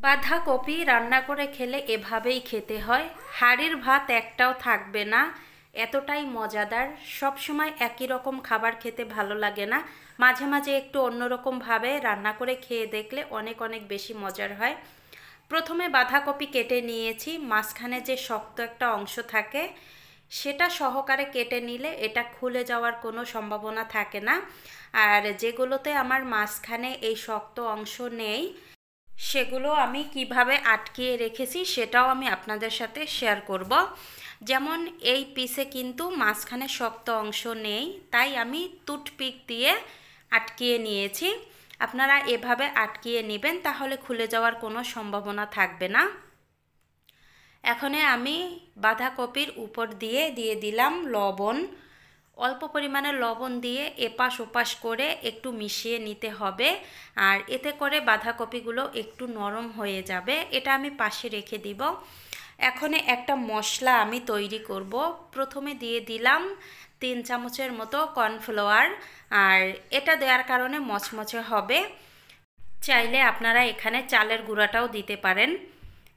বাঁধাকপি রান্না করে খেলে এভাবেই খেতে হয়। হাঁড়ির ভাত একটাও থাকবে না, এতটাই মজাদার। সব সময় একই রকম খাবার খেতে ভালো লাগে না, মাঝে মাঝে একটু অন্যরকমভাবে রান্না করে খেয়ে দেখলে অনেক অনেক বেশি মজার হয়। প্রথমে বাঁধাকপি কেটে নিয়েছি, মাঝখানে যে শক্ত একটা অংশ থাকে সেটা সহকারে কেটে নিলে এটা খুলে যাওয়ার কোনো সম্ভাবনা থাকে না। আর যেগুলোতে আমার মাঝখানে এই শক্ত অংশ নেই সেগুলো আমি কিভাবে আটকিয়ে রেখেছি সেটাও আমি আপনাদের সাথে শেয়ার করব। যেমন এই পিসে কিন্তু মাঝখানে শক্ত অংশ নেই, তাই আমি টুথপিক দিয়ে আটকিয়ে নিয়েছি। আপনারা এভাবে আটকিয়ে নেবেন, তাহলে খুলে যাওয়ার কোনো সম্ভাবনা থাকবে না। এখন আমি বাঁধাকপির উপর দিয়ে দিলাম লবণ। অল্প পরিমাণে লবণ দিয়ে এপাশ ওপাশ করে একটু মিশিয়ে নিতে হবে, আর এতে করে বাঁধাকপিগুলো একটু নরম হয়ে যাবে। এটা আমি পাশে রেখে দিব। এখন একটা মশলা আমি তৈরি করব। প্রথমে দিয়ে দিলাম 3 চামচের মতো কর্নফ্লাওয়ার, আর এটা দেওয়ার কারণে মচমচে হবে। চাইলে আপনারা এখানে চালের গুঁড়াটাও দিতে পারেন।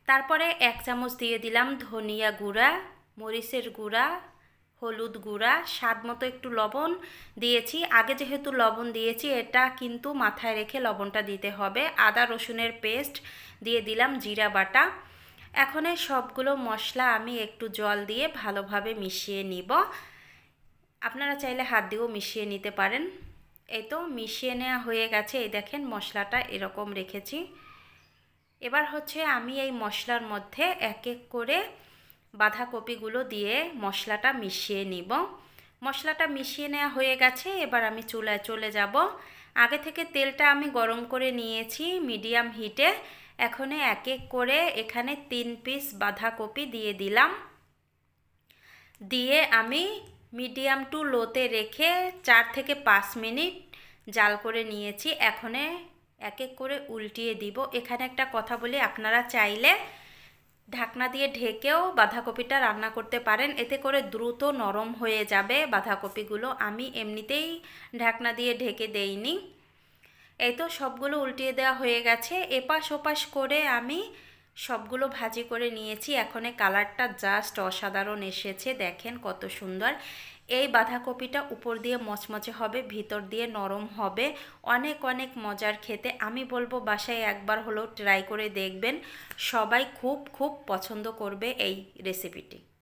তারপরে 1 চামচ দিয়ে দিলাম ধনিয়া গুঁড়া, মরিচের গুঁড়া, হলুদ গুঁড়া, স্বাদ মতো একটু লবণ দিয়েছি। আগে যেহেতু লবণ দিয়েছি, এটা কিন্তু মাথায় রেখে লবণটা দিতে হবে। আদা রসুনের পেস্ট দিয়ে দিলাম, জিরা বাটা। এখন এই সবগুলো মশলা আমি একটু জল দিয়ে ভালোভাবে মিশিয়ে নিব। আপনারা চাইলে হাত দিয়েও মিশিয়ে নিতে পারেন। এই তো মিশিয়ে নেওয়া হয়ে গেছে। এই দেখেন মশলাটা এরকম রেখেছি। এবার আমি এই মশলার মধ্যে এক এক করে বাঁধাকপিগুলো দিয়ে মশলাটা মিশিয়ে নিব। মশলাটা মিশিয়ে নেওয়া হয়ে গেছে। এবার আমি চুলায় চলে যাব। আগে থেকে তেলটা আমি গরম করে নিয়েছি মিডিয়াম হিটে। এখন এক এক করে এখানে 3 পিস বাঁধাকপি দিয়ে দিলাম। দিয়ে আমি মিডিয়াম টু লোতে রেখে 4 থেকে 5 মিনিট জাল করে নিয়েছি। এখন এক এক করে উল্টিয়ে দিব। এখানে একটা কথা বলি, আপনারা চাইলে ঢাকনা দিয়ে ঢেকেও বাঁধাকপিটা রান্না করতে পারেন, এতে করে দ্রুত নরম হয়ে যাবে বাঁধাকপিগুলো। আমি এমনিতেই ঢাকনা দিয়ে ঢেকে দেইনি। এই তো সবগুলো উল্টিয়ে দেওয়া হয়ে গেছে। এপাশ ওপাশ করে আমি সবগুলো ভাজি করে নিয়েছি। এখন কালারটা জাস্ট অসাধারণ এসেছে, দেখেন কত সুন্দর। এই বাঁধাকপিটা উপর দিয়ে মচমচে হবে, ভিতর দিয়ে নরম হবে, অনেক অনেক মজার খেতে। আমি বলবো বাসায় একবার হলেও ট্রাই করে দেখবেন, সবাই খুব খুব পছন্দ করবে এই রেসিপিটি।